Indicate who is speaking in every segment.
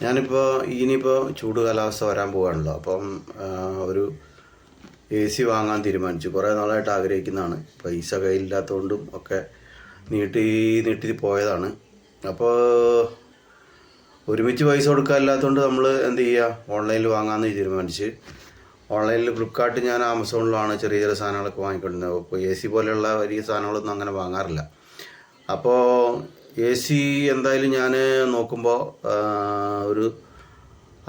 Speaker 1: ഞാനിപ്പോൾ ഇനിയിപ്പോൾ ചൂട് കാലാവസ്ഥ വരാൻ പോവുകയാണല്ലോ. അപ്പം ഒരു AC വാങ്ങാൻ തീരുമാനിച്ചു. കുറേ നാളായിട്ട് ആഗ്രഹിക്കുന്നതാണ്. പൈസ കയ്യിലില്ലാത്തതുകൊണ്ടും ഒക്കെ നീട്ടി പോയതാണ്. അപ്പോൾ ഒരുമിച്ച് പൈസ കൊടുക്കാനില്ലാത്തതുകൊണ്ട് നമ്മൾ എന്ത് ചെയ്യുക, ഓൺലൈനിൽ വാങ്ങാമെന്ന് തീരുമാനിച്ച് ഓൺലൈനിൽ ഫ്ലിപ്കാർട്ട്, ഞാൻ ആമസോണിലാണ് ചെറിയ ചെറിയ സാധനങ്ങളൊക്കെ വാങ്ങിക്കൊണ്ടിരുന്നത്. അപ്പോൾ AC പോലെയുള്ള വലിയ സാധനങ്ങളൊന്നും അങ്ങനെ വാങ്ങാറില്ല. അപ്പോൾ AC എന്തായാലും ഞാൻ നോക്കുമ്പോൾ ഒരു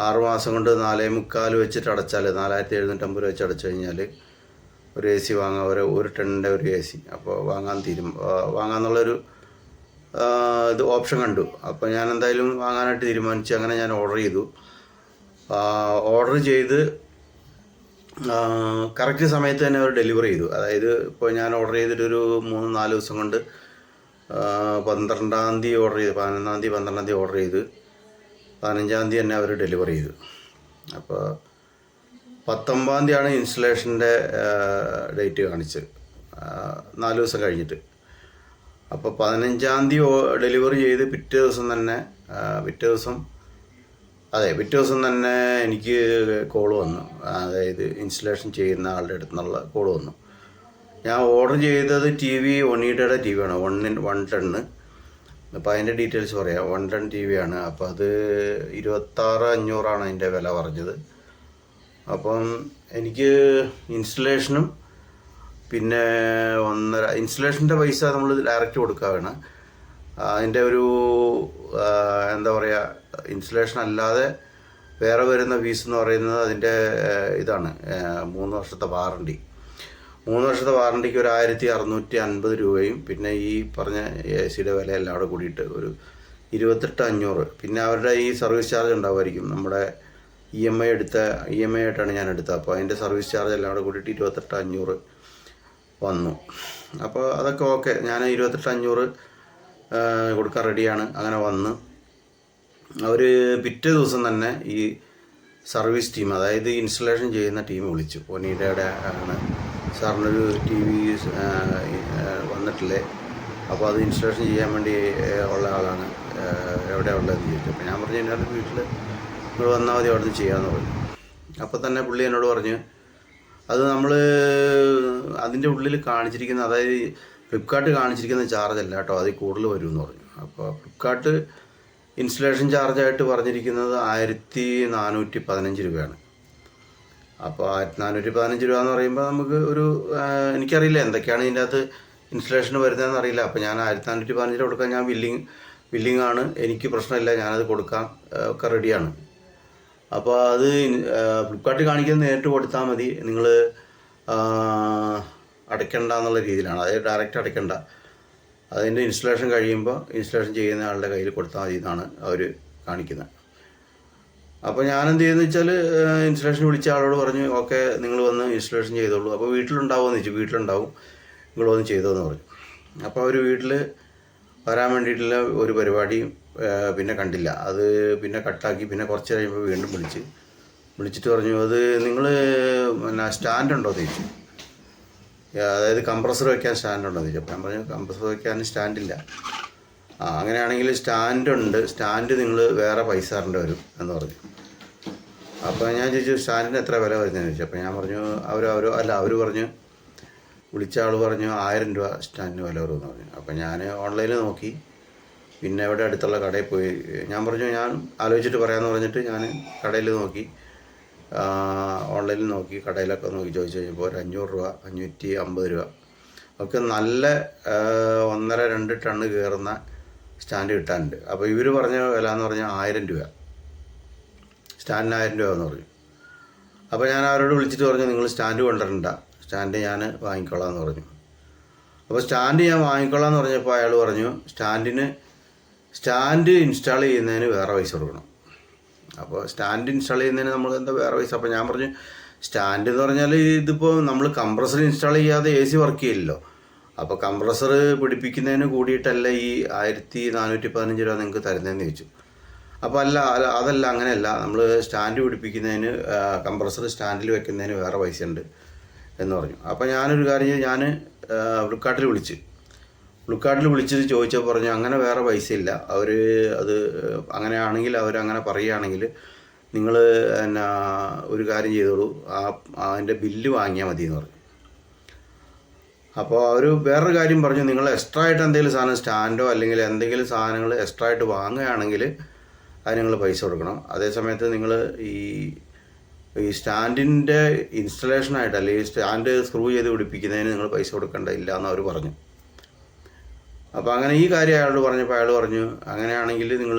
Speaker 1: 6 മാസം കൊണ്ട് 4.25 വെച്ചിട്ട് അടച്ചാൽ 4750 വെച്ച് അടച്ചു കഴിഞ്ഞാൽ ഒരു AC വാങ്ങാം. ഒരു ടണ്ണിൻ്റെ ഒരു AC അപ്പോൾ വാങ്ങാമെന്നുള്ളൊരു ഇത് ഓപ്ഷൻ കണ്ടു. അപ്പോൾ ഞാൻ എന്തായാലും വാങ്ങാനായിട്ട് തീരുമാനിച്ചു. അങ്ങനെ ഞാൻ ഓർഡർ ചെയ്ത് കറക്റ്റ് സമയത്ത് തന്നെ അവർ ഡെലിവറി ചെയ്തു. അതായത് ഇപ്പോൾ ഞാൻ ഓർഡർ ചെയ്തിട്ടൊരു 3-4 ദിവസം കൊണ്ട് 12-ാം തീയതി ഓർഡർ ചെയ്ത് 11-ാം തീയതി 12-ാം തീയതി ഓർഡർ ചെയ്ത് 15-ാം തീയതി തന്നെ അവർ ഡെലിവറി ചെയ്തു. അപ്പോൾ 19-ാം തീയതിയാണ് ഇൻസ്റ്റലേഷൻ്റെ ഡേറ്റ് കാണിച്ചത്, 4 ദിവസം കഴിഞ്ഞിട്ട്. അപ്പോൾ 15-ാം തീയതി ഡെലിവറി ചെയ്ത് പിറ്റേ ദിവസം തന്നെ എനിക്ക് കോൾ വന്നു. അതായത് ഇൻസ്റ്റലേഷൻ ചെയ്യുന്ന ആളുടെ അടുത്ത് നിന്നുള്ള കോൾ വന്നു. ഞാൻ ഓർഡർ ചെയ്തത് TV ഒനീഡയുടെ TV ആണ്, 1 ടണ്ണ്. അപ്പോൾ അതിൻ്റെ ഡീറ്റെയിൽസ് പറയാം. 1 ടൺ TV ആണ്. അപ്പോൾ അത് 26,500 അതിൻ്റെ വില പറഞ്ഞത്. അപ്പം എനിക്ക് ഇൻസ്റ്റലേഷനും പിന്നെ ഇൻസ്റ്റലേഷൻ്റെ പൈസ നമ്മൾ ഡയറക്റ്റ് കൊടുക്കുക വേണം. അതിൻ്റെ ഒരു എന്താ പറയുക, ഇൻസ്റ്റലേഷൻ അല്ലാതെ വേറെ വരുന്ന ഫീസ് എന്ന് പറയുന്നത് അതിൻ്റെ ഇതാണ് 3 വർഷത്തെ വാറണ്ടി. 3 വർഷത്തെ വാറണ്ടിക്ക് ഒരു 1650 രൂപയും പിന്നെ ഈ പറഞ്ഞ AC-യുടെ വില എല്ലാം അവിടെ കൂടിയിട്ട് ഒരു 28,500. പിന്നെ അവരുടെ ഈ സർവീസ് ചാർജ് ഉണ്ടാവുമായിരിക്കും. നമ്മുടെ EMI ആയിട്ടാണ് ഞാൻ എടുത്തത്. അപ്പോൾ അതിൻ്റെ സർവീസ് ചാർജ് എല്ലാം അവിടെ കൂടിയിട്ട് 28,500 വന്നു. അപ്പോൾ അതൊക്കെ ഓക്കെ. ഞാൻ 28,500 കൊടുക്കാൻ റെഡിയാണ്. അങ്ങനെ വന്ന് അവർ പിറ്റേ ദിവസം തന്നെ ഈ സർവീസ് ടീം, അതായത് ഇൻസ്റ്റലേഷൻ ചെയ്യുന്ന ടീം വിളിച്ചു. ഒനീഡയുടെ ആണ്, സാറിനൊരു TV വന്നിട്ടില്ലേ, അപ്പോൾ അത് ഇൻസ്റ്റലേഷൻ ചെയ്യാൻ വേണ്ടി ഉള്ള ആളാണ്, എവിടെ ഉള്ളതെന്ന് ചോദിച്ചു. അപ്പോൾ ഞാൻ പറഞ്ഞു എൻ്റെ വീട്ടിൽ നിങ്ങൾ വന്നാൽ മതി, അവിടെ നിന്ന് ചെയ്യാമെന്ന് പറഞ്ഞു. അപ്പോൾ തന്നെ പുള്ളി എന്നോട് പറഞ്ഞു, അത് നമ്മൾ അതിൻ്റെ ഉള്ളിൽ കാണിച്ചിരിക്കുന്ന, അതായത് ഫ്ലിപ്കാർട്ട് കാണിച്ചിരിക്കുന്ന ചാർജ് അല്ല കേട്ടോ, അതിൽ കൂടുതൽ വരുമെന്ന് പറഞ്ഞു. അപ്പോൾ ഫ്ലിപ്കാർട്ട് ഇൻസ്റ്റലേഷൻ ചാർജായിട്ട് പറഞ്ഞിരിക്കുന്നത് 1415 രൂപയാണ്. അപ്പോൾ 1415 രൂപ എന്ന് പറയുമ്പോൾ നമുക്ക് ഒരു എനിക്കറിയില്ല എന്തൊക്കെയാണ് ഇതിൻ്റെ അകത്ത് ഇൻസ്റ്റലേഷന് വരുന്നതെന്ന് അറിയില്ല. അപ്പോൾ ഞാൻ 1415 കൊടുക്കാൻ ഞാൻ വില്ലിങ് ആണ്, എനിക്ക് പ്രശ്നമില്ല, ഞാനത് കൊടുക്കാം, ഒക്കെ റെഡിയാണ്. അപ്പോൾ അത് ഫ്ലിപ്കാർട്ട് കാണിക്കുന്നത് നേരിട്ട് കൊടുത്താൽ മതി, നിങ്ങൾ അടയ്ക്കണ്ട എന്നുള്ള രീതിയിലാണ്. അതായത് ഡയറക്റ്റ് അടയ്ക്കണ്ട, അതിൻ്റെ ഇൻസ്റ്റലേഷൻ കഴിയുമ്പോൾ ഇൻസ്റ്റലേഷൻ ചെയ്യുന്ന ആളുടെ കയ്യിൽ കൊടുത്താൽ മതി എന്നാണ് അവർ കാണിക്കുന്നത്. അപ്പോൾ ഞാനെന്ത് ചെയ്യുന്നത് വെച്ചാൽ ഇൻസ്റ്റലേഷൻ വിളിച്ച ആളോട് പറഞ്ഞു, ഓക്കെ നിങ്ങൾ വന്ന് ഇൻസ്റ്റലേഷൻ ചെയ്തോളൂ. അപ്പോൾ വീട്ടിലുണ്ടാവുമെന്ന് ചോദിച്ചു. വീട്ടിലുണ്ടാവും, നിങ്ങൾ വന്ന് ചെയ്തോന്ന് പറഞ്ഞു. അപ്പോൾ അവർ വീട്ടിൽ വരാൻ വേണ്ടിയിട്ടുള്ള ഒരു പരിപാടിയും പിന്നെ കണ്ടില്ല. അത് പിന്നെ കട്ടാക്കി. പിന്നെ കുറച്ച് കഴിയുമ്പോൾ വീണ്ടും വിളിച്ചിട്ട് പറഞ്ഞു, അത് നിങ്ങൾ പിന്നെ സ്റ്റാൻഡ് ഉണ്ടോ എന്ന് ചോദിച്ചു. അതായത് കംപ്രസർ വയ്ക്കാൻ സ്റ്റാൻഡ് ഉണ്ടോ എന്ന് ചോദിച്ചു. അപ്പോൾ ഞാൻ പറഞ്ഞു കംപ്രസർ വയ്ക്കാൻ സ്റ്റാൻഡില്ല. അങ്ങനെയാണെങ്കിൽ സ്റ്റാൻഡ് നിങ്ങൾ വേറെ പൈസ തരേണ്ടി വരും എന്ന് പറഞ്ഞു. അപ്പോൾ ഞാൻ ചോദിച്ചു സ്റ്റാൻഡിന് എത്ര വില വരുന്നതെന്ന് ചോദിച്ചു. അപ്പോൾ ഞാൻ പറഞ്ഞു അവർ പറഞ്ഞു, വിളിച്ച ആൾ പറഞ്ഞു 1000 രൂപ സ്റ്റാൻഡിന് വില വരുമെന്ന് പറഞ്ഞു. അപ്പോൾ ഞാൻ ഓൺലൈനിൽ നോക്കി, പിന്നെ ഇവിടെ അടുത്തുള്ള കടയിൽ പോയി. ഞാൻ പറഞ്ഞു ഞാൻ ആലോചിച്ചിട്ട് പറയാമെന്ന് പറഞ്ഞിട്ട് ഞാൻ കടയിൽ നോക്കി, ഓൺലൈനിൽ നോക്കി, കടയിലൊക്കെ നോക്കി ചോദിച്ചു കഴിഞ്ഞപ്പോൾ ഒരു 500 രൂപ 550 രൂപ ഒക്കെ നല്ല 1.5-2 ടണ്ണ് കയറുന്ന സ്റ്റാൻഡ് കിട്ടാനുണ്ട്. അപ്പോൾ ഇവർ പറഞ്ഞ വില എന്ന് പറഞ്ഞാൽ 1000 രൂപ, സ്റ്റാൻഡിന് 1000 രൂപ എന്ന് പറഞ്ഞു. അപ്പോൾ ഞാൻ അവരോട് വിളിച്ചിട്ട് പറഞ്ഞു, നിങ്ങൾ സ്റ്റാൻഡ് കൊണ്ടുവരണ്ട, സ്റ്റാൻഡ് ഞാൻ വാങ്ങിക്കോളാം എന്ന് പറഞ്ഞു. അപ്പോൾ സ്റ്റാൻഡ് ഞാൻ വാങ്ങിക്കോളാം എന്ന് പറഞ്ഞപ്പോൾ അയാൾ പറഞ്ഞു, സ്റ്റാൻഡ് ഇൻസ്റ്റാൾ ചെയ്യുന്നതിന് വേറെ പൈസ കൊടുക്കണം. അപ്പോൾ സ്റ്റാൻഡ് ഇൻസ്റ്റാൾ ചെയ്യുന്നതിന് നമ്മൾ എന്താ വേറെ പൈസ? അപ്പോൾ ഞാൻ പറഞ്ഞു, സ്റ്റാൻഡ് എന്ന് പറഞ്ഞാൽ ഇതിപ്പോൾ നമ്മൾ കംപ്രസർ ഇൻസ്റ്റാൾ ചെയ്യാതെ AC വർക്ക് ചെയ്യില്ലല്ലോ. അപ്പോൾ കംപ്രസർ പിടിപ്പിക്കുന്നതിന് കൂടിയിട്ടല്ല ഈ 1415 രൂപ നിങ്ങൾക്ക് തരുന്നതെന്ന് ചോദിച്ചു. അപ്പോൾ അതല്ല, അങ്ങനെയല്ല, നമ്മൾ സ്റ്റാൻഡ് പിടിപ്പിക്കുന്നതിന് കംപ്രസർ സ്റ്റാൻഡിൽ വെക്കുന്നതിന് വേറെ പൈസ ഉണ്ട് എന്ന് പറഞ്ഞു. അപ്പോൾ ഞാനൊരു കാര്യം, ഞാൻ ഫ്ലിപ്കാർട്ടിൽ ഫ്ലിപ്കാർട്ടിൽ വിളിച്ചിട്ട് ചോദിച്ചപ്പോൾ പറഞ്ഞു അങ്ങനെ വേറെ പൈസ ഇല്ല, അവർ അത് അങ്ങനെയാണെങ്കിൽ അവരങ്ങനെ പറയുകയാണെങ്കിൽ നിങ്ങൾ എന്നാ ഒരു കാര്യം ചെയ്തോളൂ, അതിൻ്റെ ബില്ല് വാങ്ങിയാൽ മതി എന്ന് പറഞ്ഞു. അപ്പോൾ അവർ വേറൊരു കാര്യം പറഞ്ഞു, നിങ്ങൾ എക്സ്ട്രാ ആയിട്ട് എന്തെങ്കിലും സാധനം സ്റ്റാൻഡോ അല്ലെങ്കിൽ എന്തെങ്കിലും സാധനങ്ങൾ എക്സ്ട്രാ ആയിട്ട് വാങ്ങുകയാണെങ്കിൽ അത് നിങ്ങൾ പൈസ കൊടുക്കണം. അതേസമയത്ത് നിങ്ങൾ ഈ സ്റ്റാൻഡിൻ്റെ ഇൻസ്റ്റലേഷനായിട്ട് അല്ലെങ്കിൽ സ്റ്റാൻഡ് സ്ക്രൂ ചെയ്ത് പിടിപ്പിക്കുന്നതിന് നിങ്ങൾ പൈസ കൊടുക്കേണ്ടതില്ല എന്ന് അവർ പറഞ്ഞു. അപ്പോൾ അങ്ങനെ ഈ കാര്യം അയാളോട് പറഞ്ഞപ്പോൾ അയാൾ പറഞ്ഞു അങ്ങനെയാണെങ്കിൽ നിങ്ങൾ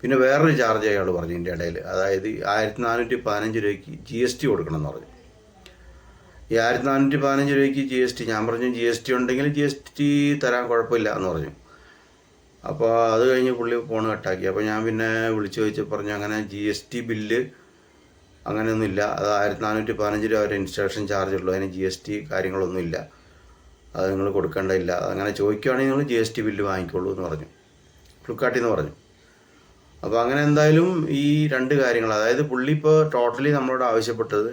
Speaker 1: പിന്നെ വേറൊരു ചാർജ് അയാൾ പറഞ്ഞു ഇതിൻ്റെ ഇടയിൽ, അതായത് 1415 രൂപയ്ക്ക് GST കൊടുക്കണം എന്ന് പറഞ്ഞു. ഈ 1415 രൂപയ്ക്ക് GST, ഞാൻ പറഞ്ഞു GST ഉണ്ടെങ്കിൽ GST തരാൻ കുഴപ്പമില്ല എന്ന് പറഞ്ഞു. അപ്പോൾ അത് കഴിഞ്ഞ് പുള്ളി ഫോൺ കട്ടാക്കി. അപ്പോൾ ഞാൻ പിന്നെ വിളിച്ചു ചോദിച്ച് പറഞ്ഞു അങ്ങനെ GST ബില്ല് അങ്ങനെയൊന്നുമില്ല, അത് 1415 രൂപ ഒരു ഇൻസ്റ്റാളേഷൻ ചാർജ് ഉള്ളൂ, അതിന് GST കാര്യങ്ങളൊന്നുമില്ല, അത് നിങ്ങൾ കൊടുക്കേണ്ടതില്ല, അങ്ങനെ ചോദിക്കുകയാണെങ്കിൽ നിങ്ങൾ GST ബില്ല് വാങ്ങിക്കോളൂ എന്ന് പറഞ്ഞു, ഫ്ലിപ്കാർട്ടിൽ നിന്ന് പറഞ്ഞു. അപ്പോൾ അങ്ങനെ എന്തായാലും ഈ രണ്ട് കാര്യങ്ങൾ, അതായത് പുള്ളി ഇപ്പോൾ ടോട്ടലി നമ്മളോട് ആവശ്യപ്പെട്ടത്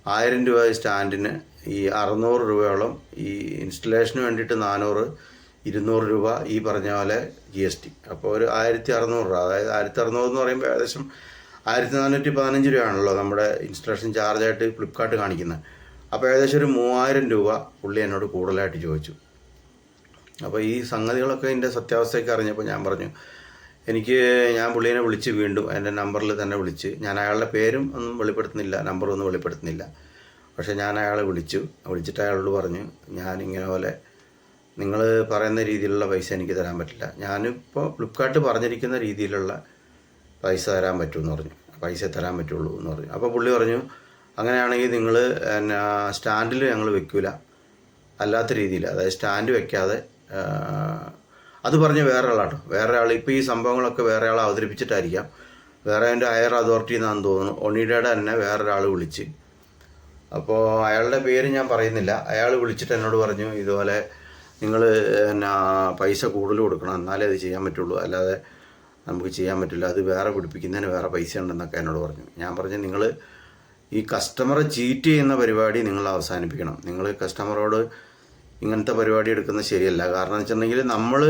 Speaker 1: 1000 രൂപ സ്റ്റാൻഡിന്, ഈ 600 രൂപയോളം ഈ ഇൻസ്റ്റലേഷന് വേണ്ടിയിട്ട് 400, 200 രൂപ ഈ പറഞ്ഞ പോലെ GST. അപ്പോൾ ഒരു 1600 രൂപ, അതായത് 1600 എന്ന് പറയുമ്പോൾ ഏകദേശം 1415 രൂപയാണല്ലോ നമ്മുടെ ഇൻസ്റ്റലേഷൻ ചാർജായിട്ട് ഫ്ലിപ്കാർട്ട് കാണിക്കുന്നത്. അപ്പോൾ ഏകദേശം ഒരു 3000 രൂപ പുള്ളി എന്നോട് കൂടുതലായിട്ട് ചോദിച്ചു. അപ്പോൾ ഈ സംഗതികളൊക്കെ എൻ്റെ സത്യാവസ്ഥയൊക്കെ അറിഞ്ഞപ്പോൾ ഞാൻ പറഞ്ഞു ഞാൻ പുള്ളീനെ വിളിച്ച് വീണ്ടും എൻ്റെ നമ്പറിൽ തന്നെ വിളിച്ച്, ഞാൻ അയാളുടെ പേരും ഒന്നും വെളിപ്പെടുത്തുന്നില്ല, നമ്പറൊന്നും വെളിപ്പെടുത്തുന്നില്ല, പക്ഷേ ഞാൻ അയാളെ വിളിച്ചിട്ട് അയാളോട് പറഞ്ഞു ഞാനിങ്ങനെ പോലെ നിങ്ങൾ പറയുന്ന രീതിയിലുള്ള പൈസ എനിക്ക് തരാൻ പറ്റില്ല, ഞാനിപ്പോൾ ഫ്ലിപ്കാർട്ട് പറഞ്ഞിരിക്കുന്ന രീതിയിലുള്ള പൈസ തരാൻ പറ്റുമെന്ന് പറഞ്ഞു, പൈസ തരാൻ പറ്റുള്ളൂ എന്ന് പറഞ്ഞു. അപ്പോൾ പുള്ളി പറഞ്ഞു അങ്ങനെയാണെങ്കിൽ നിങ്ങൾ സ്റ്റാൻഡിൽ ഞങ്ങൾ വെക്കില്ല, അല്ലാത്ത രീതിയിൽ, അതായത് സ്റ്റാൻഡ് വെക്കാതെ, അത് പറഞ്ഞ് വേറെ ആൾ ഇപ്പോൾ ഈ സംഭവങ്ങളൊക്കെ വേറെ ആൾ അവതരിപ്പിച്ചിട്ടായിരിക്കാം, വേറെ അതിൻ്റെ ഹയർ അതോറിറ്റി എന്നാണെന്ന് തോന്നുന്നു, ഒണീഡയുടെ തന്നെ വേറൊരാൾ വിളിച്ച്. അപ്പോൾ അയാളുടെ പേര് ഞാൻ പറയുന്നില്ല, അയാൾ വിളിച്ചിട്ട് എന്നോട് പറഞ്ഞു ഇതുപോലെ നിങ്ങൾ പൈസ കൂടുതൽ കൊടുക്കണം എന്നാലേ അത് ചെയ്യാൻ പറ്റുള്ളൂ, അല്ലാതെ നമുക്ക് ചെയ്യാൻ പറ്റില്ല, അത് വേറെ പിടിപ്പിക്കുന്നതിന് വേറെ പൈസ ഉണ്ടെന്നൊക്കെ എന്നോട് പറഞ്ഞു. ഞാൻ പറഞ്ഞു നിങ്ങൾ ഈ കസ്റ്റമറെ ചീറ്റ് ചെയ്യുന്ന പരിപാടി നിങ്ങൾ അവസാനിപ്പിക്കണം, നിങ്ങൾ കസ്റ്റമറോട് ഇങ്ങനത്തെ പരിപാടി എടുക്കുന്നത് ശരിയല്ല. കാരണം എന്ന് വെച്ചിട്ടുണ്ടെങ്കിൽ നമ്മൾ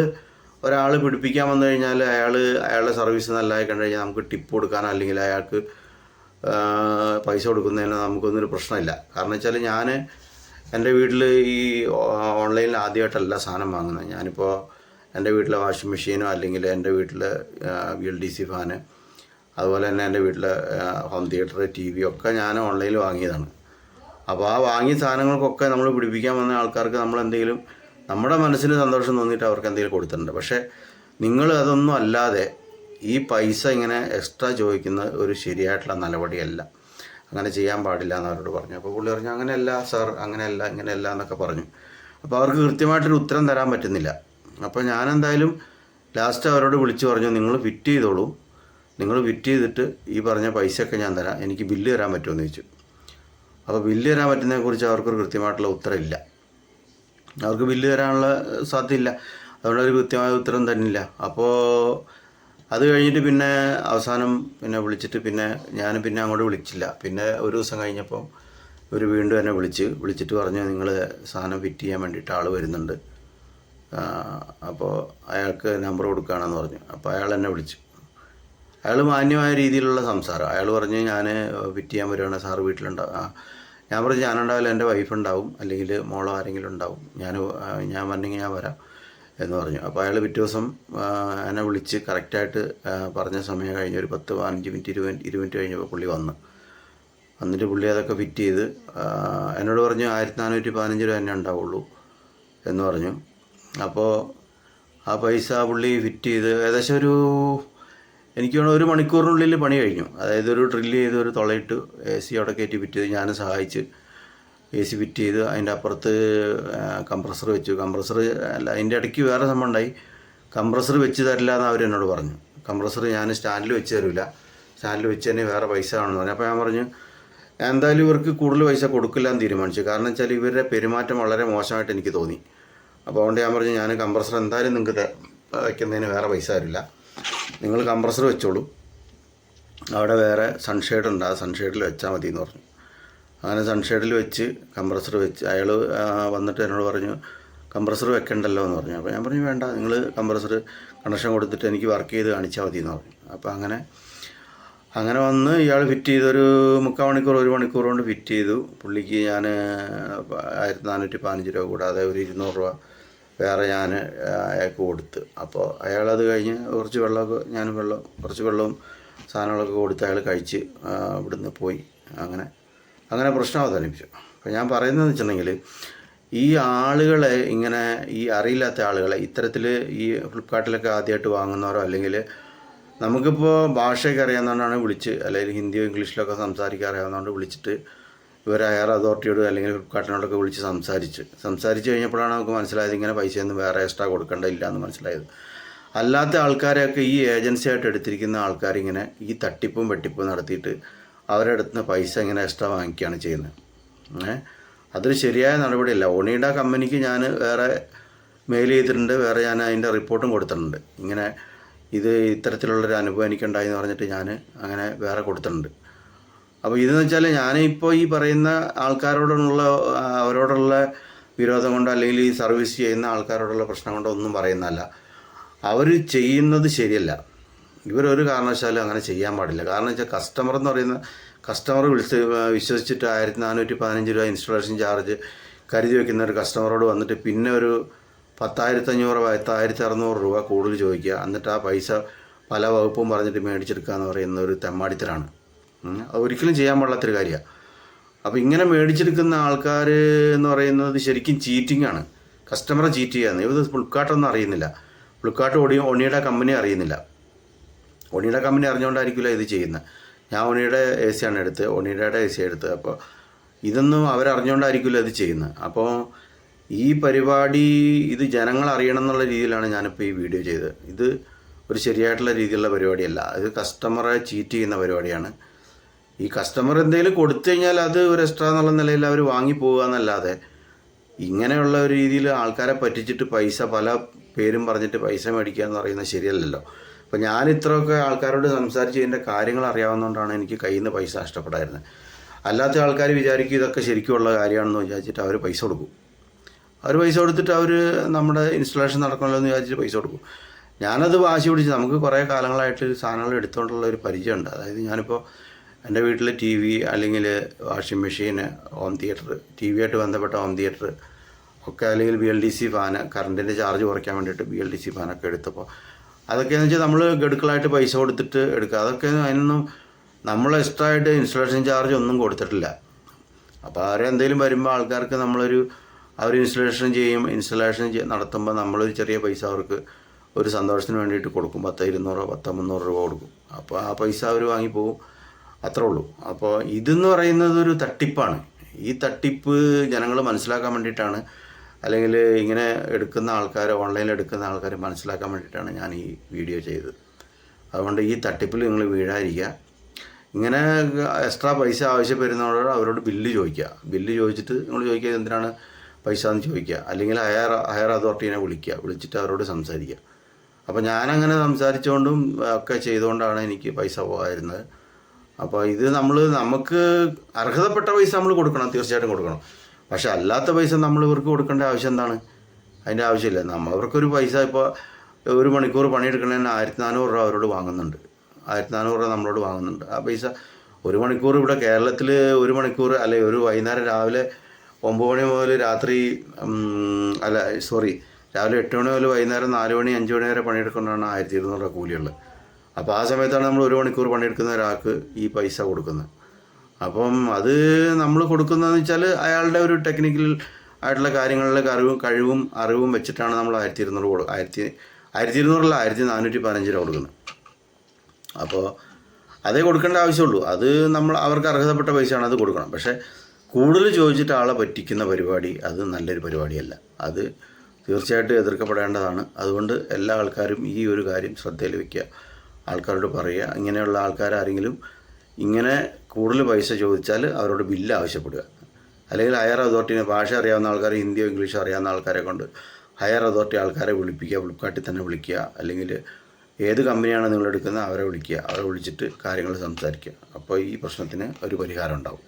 Speaker 1: ഒരാൾ പിടിപ്പിക്കാൻ വന്നു കഴിഞ്ഞാൽ അയാളുടെ സർവീസ് നല്ലതായി കണ്ടു കഴിഞ്ഞാൽ നമുക്ക് ടിപ്പ് കൊടുക്കാനോ അല്ലെങ്കിൽ അയാൾക്ക് പൈസ കൊടുക്കുന്നതിനോ നമുക്കൊന്നൊരു പ്രശ്നമില്ല. കാരണം വെച്ചാൽ ഞാൻ എൻ്റെ വീട്ടിൽ ഈ ഓൺലൈനിൽ ആദ്യമായിട്ടല്ല സാധനം വാങ്ങുന്നത്. ഞാനിപ്പോൾ എൻ്റെ വീട്ടിലെ വാഷിംഗ് മെഷീനോ അല്ലെങ്കിൽ എൻ്റെ വീട്ടിലെ VLDC ഫാന്, അതുപോലെ തന്നെ എൻ്റെ വീട്ടിലെ ഹോം തിയേറ്റർ, TV ഒക്കെ ഞാൻ ഓൺലൈനിൽ വാങ്ങിയതാണ്. അപ്പോൾ ആ വാങ്ങിയ സാധനങ്ങൾക്കൊക്കെ നമ്മൾ പിടിപ്പിക്കാൻ വന്ന ആൾക്കാർക്ക് നമ്മളെന്തെങ്കിലും നമ്മുടെ മനസ്സിന് സന്തോഷം തോന്നിയിട്ട് അവർക്ക് എന്തെങ്കിലും കൊടുത്തിട്ടുണ്ട്. പക്ഷേ നിങ്ങൾ അതൊന്നും അല്ലാതെ ഈ പൈസ ഇങ്ങനെ എക്സ്ട്രാ ചോദിക്കുന്ന ഒരു ശരിയായിട്ടുള്ള നടപടിയല്ല, അങ്ങനെ ചെയ്യാൻ പാടില്ല എന്ന് അവരോട് പറഞ്ഞു. അപ്പോൾ പുള്ളി പറഞ്ഞു അങ്ങനെയല്ല സാർ, അങ്ങനെയല്ല ഇങ്ങനെയല്ല എന്നൊക്കെ പറഞ്ഞു. അപ്പോൾ അവർക്ക് കൃത്യമായിട്ടൊരു ഉത്തരം തരാൻ പറ്റുന്നില്ല. അപ്പോൾ ഞാനെന്തായാലും ലാസ്റ്റ് അവരോട് വിളിച്ചു പറഞ്ഞു നിങ്ങൾ ഫിറ്റ് ചെയ്തോളൂ, നിങ്ങൾ ഫിറ്റ് ചെയ്തിട്ട് ഈ പറഞ്ഞ പൈസയൊക്കെ ഞാൻ തരാം, എനിക്ക് ബില്ല് തരാൻ പറ്റുമെന്ന് ചോദിച്ചു. അപ്പോൾ ബില്ല് തരാൻ പറ്റുന്നതിനെക്കുറിച്ച് അവർക്കൊരു കൃത്യമായിട്ടുള്ള ഉത്തരമില്ല, അവർക്ക് ബില്ല് തരാനുള്ള സാധ്യതയില്ല, അതുകൊണ്ടൊരു കൃത്യമായ ഉത്തരം തന്നില്ല. അപ്പോൾ അത് കഴിഞ്ഞിട്ട് പിന്നെ അവസാനം പിന്നെ വിളിച്ചിട്ട് ഞാൻ അങ്ങോട്ട് വിളിച്ചില്ല. പിന്നെ ഒരു ദിവസം കഴിഞ്ഞപ്പോൾ ഇവർ വീണ്ടും എന്നെ വിളിച്ചിട്ട് പറഞ്ഞു നിങ്ങൾ സാധനം ഫിറ്റ് ചെയ്യാൻ വേണ്ടിയിട്ട് ആൾ വരുന്നുണ്ട്, അപ്പോൾ അയാൾക്ക് നമ്പർ കൊടുക്കുകയാണെന്ന് പറഞ്ഞു. അപ്പോൾ അയാൾ എന്നെ വിളിച്ചു. അയാൾ മാന്യമായ രീതിയിലുള്ള സംസാരം. അയാൾ പറഞ്ഞു ഞാൻ ഫിറ്റ് ചെയ്യാൻ വരുവാണ്, സാറ് വീട്ടിലുണ്ടാവും. ഞാൻ പറഞ്ഞു ഞാനുണ്ടാവില്ല, എൻ്റെ വൈഫ് ഉണ്ടാവും അല്ലെങ്കിൽ മോളോ ആരെങ്കിലും ഉണ്ടാവും, ഞാൻ വരണമെങ്കിൽ ഞാൻ വരാം എന്ന് പറഞ്ഞു. അപ്പോൾ അയാൾ പിറ്റേ ദിവസം എന്നെ വിളിച്ച് കറക്റ്റായിട്ട് പറഞ്ഞ സമയം കഴിഞ്ഞ് ഒരു 10-15 മിനിറ്റ് 20 മിനിറ്റ് കഴിഞ്ഞപ്പോൾ പുള്ളി വന്നിട്ട് പുള്ളി അതൊക്കെ ഫിറ്റ് ചെയ്ത് എന്നോട് പറഞ്ഞു 1415 രൂപ തന്നെ ഉണ്ടാവുള്ളൂ എന്ന് പറഞ്ഞു. അപ്പോൾ ആ പൈസ പുള്ളി ഫിറ്റ് ചെയ്ത് ഏകദേശം എനിക്ക് വേണം 1 മണിക്കൂറിനുള്ളിൽ പണി കഴിഞ്ഞു. അതായത് ഒരു ഡ്രില്ല് ചെയ്ത് ഒരു തുളയിട്ട് AC അവിടെ കയറ്റി ഫിറ്റ് ചെയ്ത് ഞാനും സഹായിച്ച് AC ഫിറ്റ് ചെയ്ത് അതിൻ്റെ അപ്പുറത്ത് കംപ്രസർ വെച്ചു. കംപ്രസർ അല്ല, അതിൻ്റെ ഇടയ്ക്ക് വേറെ സംഭവം ഉണ്ടായി, കംപ്രസർ വെച്ച് തരില്ല എന്ന് അവർ എന്നോട് പറഞ്ഞു. കംപ്രസർ ഞാൻ സ്റ്റാൻഡിൽ വെച്ച് തരില്ല, സ്റ്റാൻഡിൽ വെച്ച് തന്നെ വേറെ പൈസ ആണെന്ന് പറഞ്ഞു. അപ്പോൾ ഞാൻ പറഞ്ഞു എന്തായാലും ഇവർക്ക് കൂടുതൽ പൈസ കൊടുക്കില്ല എന്ന് തീരുമാനിച്ചു. കാരണം വെച്ചാൽ ഇവരുടെ പെരുമാറ്റം വളരെ മോശമായിട്ട് എനിക്ക് തോന്നി. അപ്പോൾ അതുകൊണ്ട് ഞാൻ പറഞ്ഞു ഞാൻ കംപ്രസർ എന്തായാലും നിങ്ങൾക്ക് വയ്ക്കുന്നതിന് വേറെ പൈസ തരില്ല, നിങ്ങൾ കംപ്രസർ വെച്ചോളൂ, അവിടെ വേറെ സൺഷെയ്ഡ് ഉണ്ട്, ആ സൺഷെയ്ഡിൽ വെച്ചാൽ മതി എന്ന് പറഞ്ഞു. അങ്ങനെ സൺഷെയ്ഡിൽ വെച്ച് കംപ്രസർ വെച്ച് അയാൾ വന്നിട്ട് എന്നോട് പറഞ്ഞു കംപ്രസർ വെക്കണ്ടല്ലോ എന്ന് പറഞ്ഞു. അപ്പോൾ ഞാൻ പറഞ്ഞു വേണ്ട, നിങ്ങൾ കംപ്രസർ കണക്ഷൻ കൊടുത്തിട്ട് എനിക്ക് വർക്ക് ചെയ്ത് കാണിച്ചാൽ മതി എന്ന് പറഞ്ഞു. അപ്പോൾ അങ്ങനെ വന്ന് ഇയാൾ ഫിറ്റ് ചെയ്തൊരു 3/4 മണിക്കൂർ 1 മണിക്കൂർ കൊണ്ട് ഫിറ്റ് ചെയ്തു. പുള്ളിക്ക് ഞാൻ 1415 രൂപ കൂടാതെ ഒരു 200 രൂപ വേറെ ഞാൻ അയാൾക്ക് കൊടുത്ത്. അപ്പോൾ അയാളത് കഴിഞ്ഞ് കുറച്ച് വെള്ളവും സാധനങ്ങളൊക്കെ കൊടുത്ത് അയാൾ കഴിച്ച് ഇവിടുന്ന് പോയി. അങ്ങനെ പ്രശ്നം അവസാനിപ്പിച്ചു. അപ്പോൾ ഞാൻ പറയുന്നതെന്ന് വെച്ചിട്ടുണ്ടെങ്കിൽ, ഈ ആളുകളെ ഇങ്ങനെ ഈ അറിയില്ലാത്ത ആളുകളെ ഇത്തരത്തിൽ ഈ ഫ്ലിപ്കാർട്ടിലൊക്കെ ആദ്യമായിട്ട് വാങ്ങുന്നവരോ, അല്ലെങ്കിൽ നമുക്കിപ്പോൾ ഭാഷയൊക്കെ അറിയാവുന്നതുകൊണ്ടാണ് വിളിച്ച്, അല്ലെങ്കിൽ ഹിന്ദിയോ ഇംഗ്ലീഷിലൊക്കെ സംസാരിക്കാൻ അറിയാവുന്നതുകൊണ്ട് വിളിച്ചിട്ട് ഇവർ ഹയർ അതോറിറ്റിയോട് അല്ലെങ്കിൽ ഫ്ലിപ്കാർട്ടിനോടൊക്കെ വിളിച്ച് സംസാരിച്ച് കഴിഞ്ഞപ്പോഴാണ് നമുക്ക് മനസ്സിലായത് ഇങ്ങനെ പൈസയൊന്നും വേറെ എക്സ്ട്രാ കൊടുക്കേണ്ടതില്ല എന്ന് മനസ്സിലായത്. അല്ലാത്ത ആൾക്കാരെയൊക്കെ ഈ ഏജൻസിയായിട്ട് എടുത്തിരിക്കുന്ന ആൾക്കാരിങ്ങനെ ഈ തട്ടിപ്പും വെട്ടിപ്പും നടത്തിയിട്ട് അവരുടെ അടുത്ത് നിന്ന് പൈസ ഇങ്ങനെ എക്സ്ട്രാ വാങ്ങിക്കുകയാണ് ചെയ്യുന്നത്. അതൊരു ശരിയായ നടപടിയല്ല. ഒണീഡ കമ്പനിക്ക് ഞാൻ വേറെ മെയിൽ ചെയ്തിട്ടുണ്ട്, വേറെ ഞാൻ അതിൻ്റെ റിപ്പോർട്ടും കൊടുത്തിട്ടുണ്ട്. ഇങ്ങനെ ഇത്തരത്തിലുള്ളൊരു അനുഭവം എനിക്കുണ്ടായി എന്ന് പറഞ്ഞിട്ട് ഞാൻ അങ്ങനെ വേറെ കൊടുത്തിട്ടുണ്ട്. അപ്പോൾ ഇതെന്ന് വെച്ചാൽ ഞാനിപ്പോൾ ഈ പറയുന്ന അവരോടുള്ള വിരോധം കൊണ്ടോ, അല്ലെങ്കിൽ ഈ സർവീസ് ചെയ്യുന്ന ആൾക്കാരോടുള്ള പ്രശ്നം കൊണ്ടോ ഒന്നും പറയുന്നതല്ല. അവർ ചെയ്യുന്നത് ശരിയല്ല. ഇവരൊരു കാരണവശാലും അങ്ങനെ ചെയ്യാൻ പാടില്ല. കാരണം വെച്ചാൽ കസ്റ്റമർ വിശ്വസിച്ചിട്ട് 1415 രൂപ ഇൻസ്റ്റലേഷൻ ചാർജ് കരുതി വയ്ക്കുന്ന ഒരു കസ്റ്റമറോട് വന്നിട്ട് പിന്നെ ഒരു 10,500 10,600 രൂപ കൂടുതൽ ചോദിക്കുക, എന്നിട്ട് ആ പൈസ പല വകുപ്പും പറഞ്ഞിട്ട് മേടിച്ചെടുക്കുക എന്ന് പറയുന്ന ഒരു തെമ്മാടിത്തരാണ്. അത് ഒരിക്കലും ചെയ്യാൻ പാടില്ലാത്തൊരു കാര്യമാണ്. അപ്പോൾ ഇങ്ങനെ മേടിച്ചെടുക്കുന്ന ആൾക്കാർ എന്ന് പറയുന്നത് ശരിക്കും ചീറ്റിംഗാണ്. കസ്റ്റമറെ ചീറ്റ് ചെയ്യാന്ന്. ഇത് ഫ്ലിപ്കാർട്ടൊന്നും അറിയുന്നില്ല. ഫ്ലിപ്കാർട്ട് ഒണിഡ കമ്പനി അറിയുന്നില്ല. ഒണിഡ കമ്പനി അറിഞ്ഞുകൊണ്ടായിരിക്കില്ല ഇത് ചെയ്യുന്നത്. ഞാൻ ഒണിയുടെ AC ആണ് എടുത്ത്, ഒണിഡയുടെ AC എടുത്ത്. അപ്പോൾ ഇതൊന്നും അവരറിഞ്ഞുകൊണ്ടായിരിക്കില്ല ഇത് ചെയ്യുന്നത്. അപ്പോൾ ഈ പരിപാടി ഇത് ജനങ്ങൾ അറിയണം എന്നുള്ള രീതിയിലാണ് ഞാനിപ്പോൾ ഈ വീഡിയോ ചെയ്തത്. ഇത് ഒരു ശരിയായിട്ടുള്ള രീതിയിലുള്ള പരിപാടിയല്ല. ഇത് കസ്റ്റമറെ ചീറ്റ് ചെയ്യുന്ന പരിപാടിയാണ്. ഈ കസ്റ്റമർ എന്തെങ്കിലും കൊടുത്തു കഴിഞ്ഞാൽ അത് ഒരു എക്സ്ട്രാ എന്നുള്ള നിലയിൽ അവർ വാങ്ങിപ്പോവുക എന്നല്ലാതെ ഇങ്ങനെയുള്ള ഒരു രീതിയിൽ ആൾക്കാരെ പറ്റിച്ചിട്ട് പൈസ പല പേരും പറഞ്ഞിട്ട് പൈസ മേടിക്കുക എന്ന് പറയുന്നത് ശരിയല്ലല്ലോ. അപ്പോൾ ഞാൻ ഇത്രയൊക്കെ ആൾക്കാരോട് സംസാരിച്ച് ഇതിൻ്റെ കാര്യങ്ങൾ അറിയാവുന്നതുകൊണ്ടാണ് എനിക്ക് കയ്യിൽ നിന്ന് പൈസ നഷ്ടപ്പെടായിരുന്നത്. അല്ലാത്ത ആൾക്കാർ വിചാരിക്കും ഇതൊക്കെ ശരിക്കുമുള്ള കാര്യമാണെന്ന് വിചാരിച്ചിട്ട് അവർ പൈസ കൊടുക്കും. പൈസ കൊടുത്തിട്ട് അവർ നമ്മുടെ ഇൻസ്റ്റലേഷൻ നടക്കണമല്ലോ എന്ന് വിചാരിച്ചിട്ട് പൈസ കൊടുക്കും. ഞാനത് വാശി പിടിച്ച്, നമുക്ക് കുറേ കാലങ്ങളായിട്ട് സാധനങ്ങൾ എടുത്തുകൊണ്ടുള്ള ഒരു പരിചയമുണ്ട്. അതായത് ഞാനിപ്പോൾ എൻ്റെ വീട്ടിൽ TV അല്ലെങ്കിൽ washing machine, home theatre, TV ആയിട്ട് ബന്ധപ്പെട്ട ഹോം തിയേറ്റർ ഒക്കെ, അല്ലെങ്കിൽ BLDC ഫാന്, കറണ്ടിൻ്റെ ചാർജ് കുറയ്ക്കാൻ വേണ്ടിയിട്ട് BLDC ഫാനൊക്കെ എടുത്തപ്പോൾ അതൊക്കെയെന്ന് വെച്ചാൽ നമ്മൾ ഗഡുക്കളായിട്ട് പൈസ കൊടുത്തിട്ട് എടുക്കുക. അതൊക്കെ അതിനൊന്നും നമ്മൾ എക്സ്ട്രാ ആയിട്ട് ഇൻസ്റ്റലേഷൻ ചാർജ് ഒന്നും കൊടുത്തിട്ടില്ല. അപ്പോൾ എന്തെങ്കിലും വരുമ്പോൾ ആൾക്കാർക്ക് അവർ ഇൻസ്റ്റലേഷൻ നടത്തുമ്പോൾ നമ്മളൊരു ചെറിയ പൈസ അവർക്ക് ഒരു സന്തോഷത്തിന് വേണ്ടിയിട്ട് കൊടുക്കും. 10,200 10,300 രൂപ കൊടുക്കും. അപ്പോൾ ആ പൈസ അവർ വാങ്ങിപ്പോകും, അത്രേ ഉള്ളൂ. അപ്പോൾ ഇതെന്ന് പറയുന്നത് ഒരു തട്ടിപ്പാണ്. ഈ തട്ടിപ്പ് ജനങ്ങൾ മനസ്സിലാക്കാൻ വേണ്ടിയിട്ടാണ്, അല്ലെങ്കിൽ ഇങ്ങനെ എടുക്കുന്ന ആൾക്കാർ, ഓൺലൈനിൽ എടുക്കുന്ന ആൾക്കാർ മനസ്സിലാക്കാൻ വേണ്ടിയിട്ടാണ് ഞാൻ ഈ വീഡിയോ ചെയ്തത്. അതുകൊണ്ട് ഈ തട്ടിപ്പിൽ നിങ്ങൾ വീഴാതിരിക്കുക. ഇങ്ങനെ എക്സ്ട്രാ പൈസ ആവശ്യപ്പെടുന്നവരോട് അവരോട് ബില്ല് ചോദിച്ചിട്ട് നിങ്ങൾ ചോദിക്കുക എന്തിനാണ് പൈസ എന്ന് ചോദിക്കുക. അല്ലെങ്കിൽ ഹയർ അതോറിറ്റീനെ വിളിച്ചിട്ട് അവരോട് സംസാരിക്കുക. അപ്പോൾ ഞാനങ്ങനെ സംസാരിച്ചുകൊണ്ടും ഒക്കെ ചെയ്തുകൊണ്ടാണ് എനിക്ക് പൈസ പോകാതിരുന്നത്. അപ്പോൾ ഇത് നമുക്ക് അർഹതപ്പെട്ട പൈസ നമ്മൾ കൊടുക്കണം, തീർച്ചയായിട്ടും കൊടുക്കണം. പക്ഷെ അല്ലാത്ത പൈസ നമ്മൾ ഇവർക്ക് കൊടുക്കേണ്ട ആവശ്യം എന്താണ്? അതിൻ്റെ ആവശ്യമില്ല. അവർക്കൊരു പൈസ ഇപ്പോൾ 1 മണിക്കൂർ പണിയെടുക്കണതിന് 1,400 രൂപ അവരോട് വാങ്ങുന്നുണ്ട്. 1,400 രൂപ നമ്മളോട് വാങ്ങുന്നുണ്ട്. ആ പൈസ 1 മണിക്കൂർ ഇവിടെ കേരളത്തിൽ 1 മണിക്കൂർ, അല്ലെങ്കിൽ ഒരു വൈകുന്നേരം രാവിലെ 9 മണി മുതൽ രാവിലെ 8 മണി മുതൽ വൈകുന്നേരം 4 മണി 5 മണി വരെ പണിയെടുക്കുന്നതാണ് 1,200 രൂപ കൂലിയുള്ളത്. അപ്പോൾ ആ സമയത്താണ് നമ്മൾ 1 മണിക്കൂർ പണിയെടുക്കുന്ന ഒരാൾക്ക് ഈ പൈസ കൊടുക്കുന്നത്. അപ്പം അത് നമ്മൾ കൊടുക്കുന്നതെന്ന് വെച്ചാൽ അയാളുടെ ഒരു ടെക്നിക്കൽ ആയിട്ടുള്ള കാര്യങ്ങളിലെ കഴിവും അറിവും വെച്ചിട്ടാണ് നമ്മൾ 1,200 1,415 രൂപ കൊടുക്കുന്നത്. അപ്പോൾ അതേ കൊടുക്കേണ്ട ആവശ്യമുള്ളൂ. അത് അവർക്ക് അർഹതപ്പെട്ട പൈസയാണ്, അത് കൊടുക്കണം. പക്ഷേ കൂടുതൽ ചോദിച്ചിട്ട് ആളെ പറ്റിക്കുന്ന പരിപാടി അത് നല്ലൊരു പരിപാടിയല്ല. അത് തീർച്ചയായിട്ടും എതിർക്കപ്പെടേണ്ടതാണ്. അതുകൊണ്ട് എല്ലാ ആൾക്കാരും ഈ ഒരു കാര്യം ശ്രദ്ധയിൽ വയ്ക്കുക, ആൾക്കാരോട് പറയുക. ഇങ്ങനെയുള്ള ആൾക്കാരാരെങ്കിലും ഇങ്ങനെ കൂടുതൽ പൈസ ചോദിച്ചാൽ അവരോട് ബില്ല് ആവശ്യപ്പെടുക. അല്ലെങ്കിൽ ഹയർ അതോറിറ്റിനെ, ഭാഷ അറിയാവുന്ന ആൾക്കാർ, ഹിന്ദിയോ ഇംഗ്ലീഷോ അറിയാവുന്ന ആൾക്കാരെ കൊണ്ട് ഹയർ അതോറിറ്റി ആൾക്കാരെ വിളിപ്പിക്കുക, ഫ്ലിപ്കാർട്ടിൽ തന്നെ വിളിക്കുക. അല്ലെങ്കിൽ ഏത് കമ്പനിയാണ് നിങ്ങൾ എടുക്കുന്നത് അവരെ വിളിക്കുക. അവരെ വിളിച്ചിട്ട് കാര്യങ്ങൾ സംസാരിക്കുക. അപ്പോൾ ഈ പ്രശ്നത്തിന് ഒരു പരിഹാരം ഉണ്ടാവും.